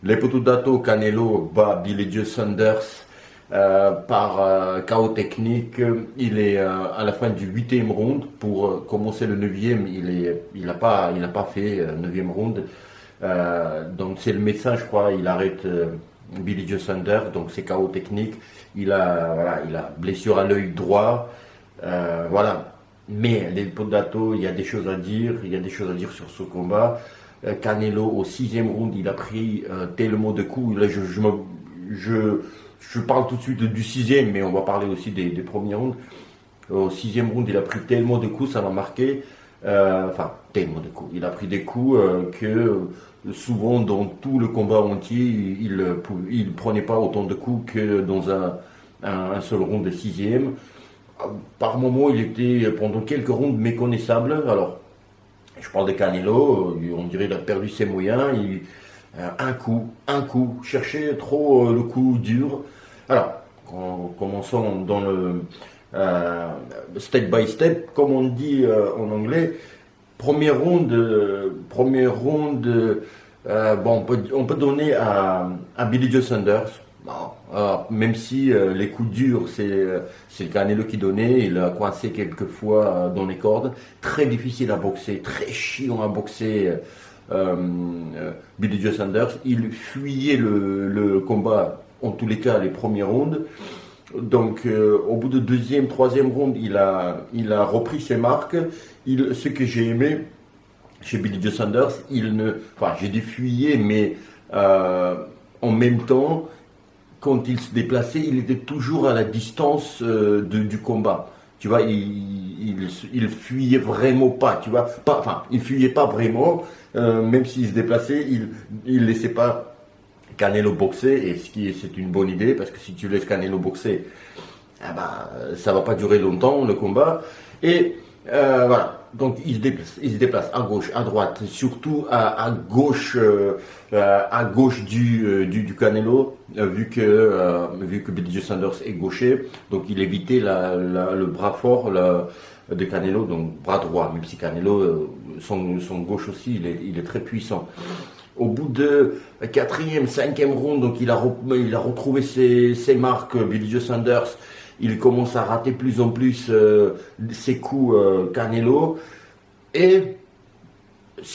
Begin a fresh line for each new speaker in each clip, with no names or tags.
Les poteaux d'Ato, Canelo bat Billy Joe Saunders par KO technique. Il est à la fin du 8e round. Pour commencer le 9e, il a pas fait 9e round. Donc c'est le médecin, je crois, il arrête Billy Joe Saunders. Donc c'est KO technique. Il a blessure à l'œil droit. Voilà. Mais les poteaux d'Ato, il y a des choses à dire. Il y a des choses à dire sur ce combat. Canelo au 6e round, il a pris tellement de coups. Là, je parle tout de suite du 6e, mais on va parler aussi des premiers rounds. Au 6e round, il a pris tellement de coups, ça m'a marqué. Enfin, tellement de coups. Il a pris des coups que souvent dans tout le combat entier, il prenait pas autant de coups que dans un seul round de 6e. Par moment, il était pendant quelques rounds méconnaissable. Alors, je parle de Canelo, on dirait qu'il a perdu ses moyens. Un coup, chercher trop le coup dur. Alors, commençons dans le step by step, comme on dit en anglais. Premier round, bon, on peut donner à Billy Joe Saunders. Bon, même si les coups durs, c'est Canelo qui donnait, il a coincé quelques fois dans les cordes. Très difficile à boxer, très chiant à boxer. Billy Joe Saunders, il fuyait le combat, en tous les cas les premiers rounds. Donc au bout de deuxième, troisième round, il a repris ses marques. Ce que j'ai aimé chez Billy Joe Saunders, enfin j'ai dit fuyer, mais en même temps, quand il se déplaçait, il était toujours à la distance du combat. Tu vois, il fuyait vraiment pas, tu vois. Enfin, il fuyait pas vraiment, même s'il se déplaçait, il laissait pas Canelo boxer, et c'est une bonne idée, parce que si tu laisses Canelo boxer, ah bah, ça va pas durer longtemps, le combat. Et voilà. Donc il se déplace à gauche, à droite, surtout à gauche, du Canelo, vu que Billy Joe Saunders est gaucher, donc il évitait le bras fort de Canelo, donc bras droit, même si Canelo, son gauche aussi, il est très puissant. Au bout de quatrième, cinquième round, donc il a retrouvé ses marques, Billy Joe Saunders. Il commence à rater plus en plus ses coups Canelo. Et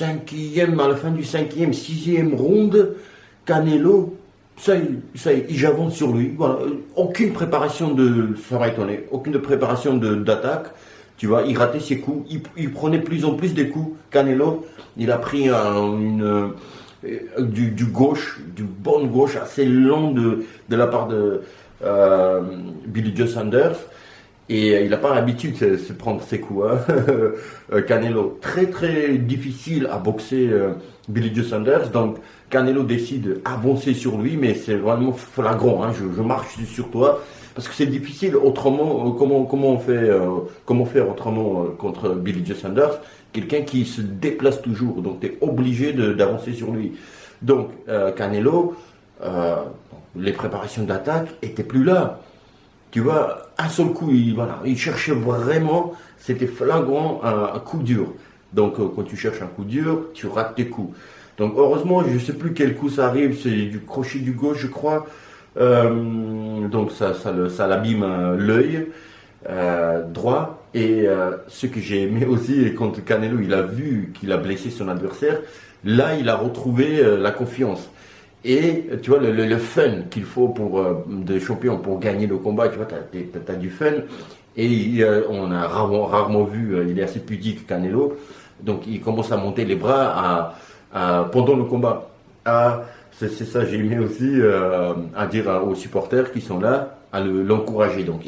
à la fin du cinquième, sixième round, Canelo, ça y est, j'avance sur lui. Voilà. Aucune préparation ça m'a étonné, aucune préparation d'attaque. Tu vois, il ratait ses coups, il prenait plus en plus des coups. Canelo, il a pris du gauche, du bon gauche assez long de la part de Billy Joe Saunders, et il n'a pas l'habitude de se prendre ses coups. Canelo, très très difficile à boxer Billy Joe Saunders, donc Canelo décide d'avancer sur lui, mais c'est vraiment flagrant, hein, je marche sur toi, parce que c'est difficile autrement. Comment faire autrement contre Billy Joe Saunders, quelqu'un qui se déplace toujours, donc tu es obligé d'avancer sur lui. Donc Canelo, les préparations d'attaque étaient plus là. Tu vois, un seul coup, il cherchait vraiment, c'était flagrant, un coup dur. Donc quand tu cherches un coup dur, tu rates tes coups. Donc heureusement, je ne sais plus quel coup ça arrive, c'est du crochet du gauche, je crois. Donc ça l'abîme l'œil droit. Et ce que j'ai aimé aussi, quand Canelo il a vu qu'il a blessé son adversaire, là il a retrouvé la confiance. Et tu vois, le fun qu'il faut pour des champions pour gagner le combat, tu vois, t'as du fun. Et on a rarement vu, il est assez pudique Canelo, donc il commence à monter les bras pendant le combat. C'est ça, j'ai aimé aussi à dire aux supporters qui sont là, à l'encourager. Donc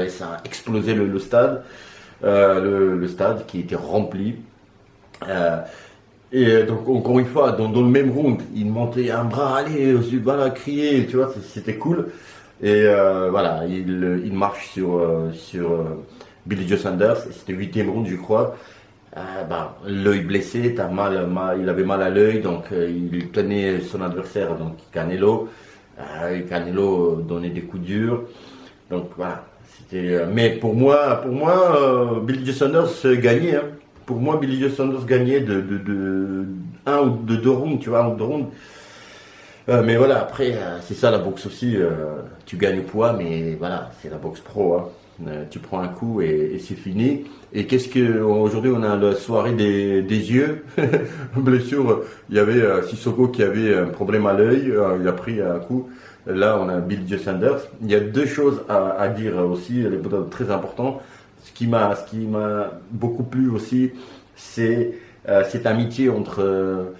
ça a explosé le stade, le stade qui était rempli. Et donc encore une fois, dans le même round, il montait un bras, allez, voilà, crier, tu vois, c'était cool. Et voilà, il marche sur Billy Joe Saunders, c'était 8e round, je crois. L'œil blessé, il avait mal à l'œil, donc il tenait son adversaire, donc Canelo. Canelo donnait des coups durs. Donc voilà, mais pour moi, Billy Joe Saunders gagnait, hein. Pour moi, Billy Joe Saunders gagnait de un ou de deux rounds, tu vois, un ou deux rounds. Mais voilà, après, c'est ça la boxe aussi. Tu gagnes au poids, mais voilà, c'est la boxe pro, hein. Tu prends un coup et c'est fini. Et qu'est-ce que aujourd'hui on a la soirée des yeux, blessure. Il y avait Sissoko qui avait un problème à l'œil, il a pris un coup. Là, on a Bill Joe Sanders. Il y a deux choses à dire aussi, très important. Ce qui m'a beaucoup plu aussi, c'est cette amitié entre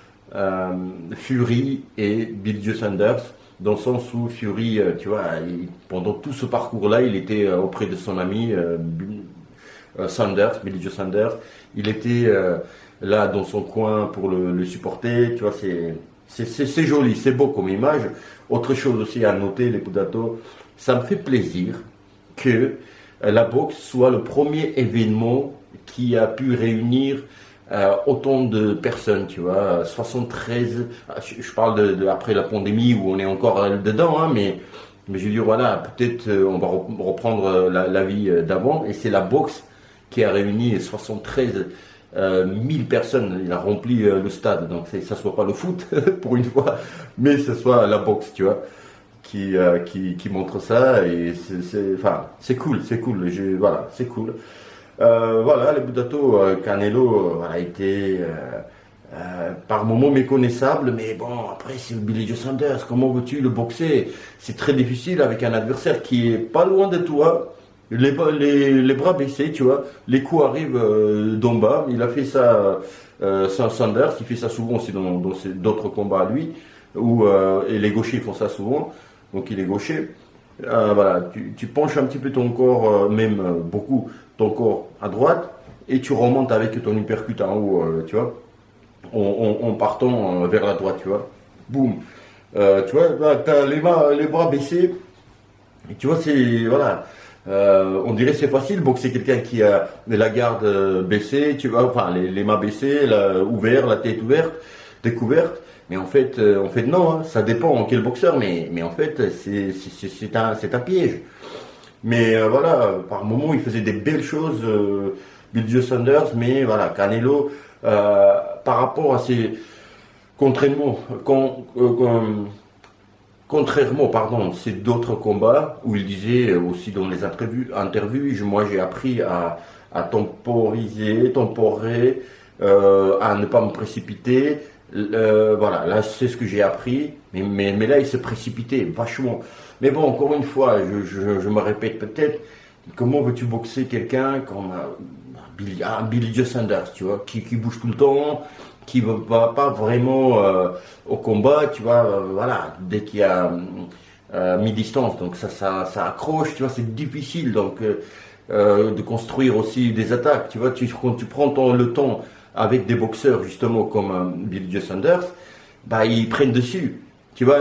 Fury et Bill Joe Sanders, dans le sens où Fury, tu vois, pendant tout ce parcours-là, il était auprès de son ami Sanders, Billy Joe Sanders. Il était là dans son coin pour le supporter, tu vois, c'est joli, c'est beau comme image. Autre chose aussi à noter, les Pudato, ça me fait plaisir que la boxe soit le premier événement qui a pu réunir autant de personnes, tu vois, 73, je parle après la pandémie où on est encore dedans, hein, mais je veux dire, voilà, peut-être on va reprendre la vie d'avant, et c'est la boxe qui a réuni 73 000 personnes, il a rempli le stade, donc ça soit pas le foot pour une fois, mais ce soit la boxe, tu vois, qui montre ça, et enfin, c'est cool, voilà, c'est cool. Voilà, le Budato, Canelo a été par moments méconnaissable, mais bon, après c'est Billy Joe Sanders, comment veux-tu le boxer? C'est très difficile avec un adversaire qui est pas loin de toi, les bras baissés, tu vois, les coups arrivent d'en bas. Il a fait ça, Sanders, il fait ça souvent aussi dans d'autres combats à lui, et les gauchers font ça souvent, donc il est gaucher. Voilà, tu penches un petit peu ton corps, même beaucoup, ton corps à droite, et tu remontes avec ton uppercut en haut, tu vois, en partant vers la droite, tu vois. Boum. Tu vois, tu as les bras baissés, et tu vois, c'est, voilà, on dirait c'est facile, boxer quelqu'un qui a la garde baissée, tu vois, enfin, les mains baissées, ouvert, la tête ouverte, découverte. Mais en fait non, hein, ça dépend en quel boxeur, mais en fait c'est un piège. Mais voilà, par moments il faisait des belles choses, Bill Joe Sanders, mais voilà, Canelo, par rapport à ses contrairement, contrairement, pardon, c'est d'autres combats où il disait aussi dans les interviews, moi j'ai appris à temporiser, temporer, à ne pas me précipiter. Voilà, là c'est ce que j'ai appris, mais là il se précipitait vachement. Mais bon, encore une fois, je me répète peut-être, comment veux-tu boxer quelqu'un comme Billy Joe Sanders, tu vois, qui bouge tout le temps, qui ne va pas vraiment au combat, tu vois, voilà, dès qu'il y a mi-distance, donc ça accroche, tu vois, c'est difficile donc de construire aussi des attaques, tu vois, quand tu prends le temps avec des boxeurs justement comme Billy Joe Sanders, bah ils prennent dessus. Tu vois,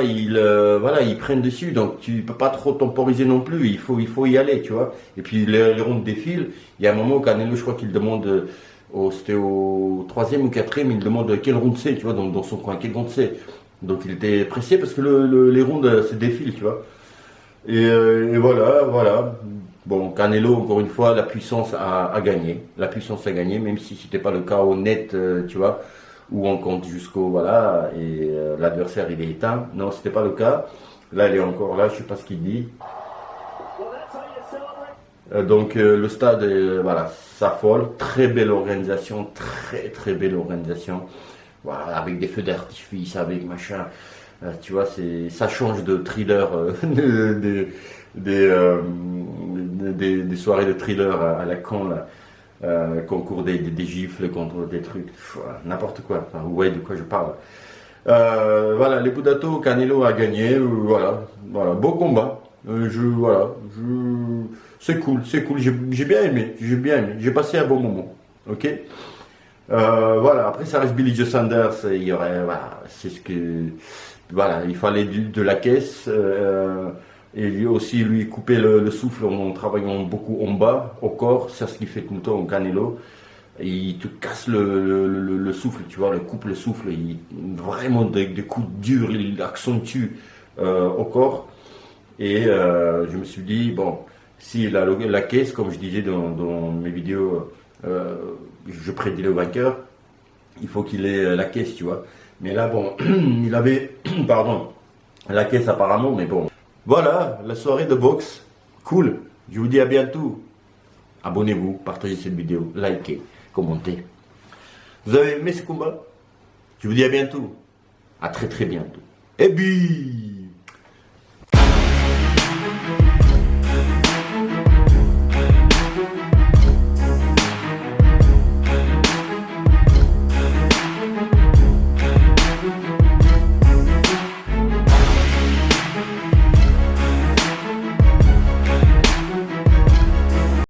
voilà, ils prennent dessus, donc tu peux pas trop temporiser non plus. Il faut y aller, tu vois. Et puis les rondes défilent. Il y a un moment où Canelo, je crois qu'il demande, c'était au troisième ou quatrième, il demande quelle ronde c'est, tu vois, dans son coin, quelle ronde c'est. Donc il était pressé parce que les rondes se défilent, tu vois. Et voilà, voilà. Bon, Canelo, encore une fois, la puissance a gagné. La puissance a gagné, même si c'était pas le cas honnête, tu vois, où on compte jusqu'au, voilà, et l'adversaire il est éteint. Non, c'était pas le cas. Là, il est encore là, je sais pas ce qu'il dit. Donc le stade, voilà, s'affole. Très belle organisation, très très belle organisation. Voilà, avec des feux d'artifice, avec machin. Tu vois, ça change de thriller, des soirées de thriller à la con, là. Concours des gifles contre des trucs, n'importe quoi. Enfin, vous voyez de quoi je parle. Voilà, les Pudato, Canelo a gagné. Voilà, beau combat. C'est cool, c'est cool. J'ai bien aimé, j'ai passé un bon moment. Ok. Voilà, après ça reste Billy Joe Sanders, il y aurait, voilà, c'est ce que, voilà, il fallait de la caisse, et lui aussi lui couper le souffle en travaillant beaucoup en bas, au corps, c'est ce qu'il fait tout le temps au Canelo, et il te casse le souffle, tu vois, il coupe le souffle, vraiment des coups durs, il accentue au corps, et je me suis dit, bon, si la caisse, comme je disais dans mes vidéos, je prédis le vainqueur, il faut qu'il ait la caisse, tu vois. Mais là, bon, il avait, pardon, la caisse apparemment, mais bon. Voilà, la soirée de boxe. Cool. Je vous dis à bientôt. Abonnez-vous, partagez cette vidéo, likez, commentez. Vous avez aimé ce combat? Je vous dis à bientôt. À très très bientôt. Et puis...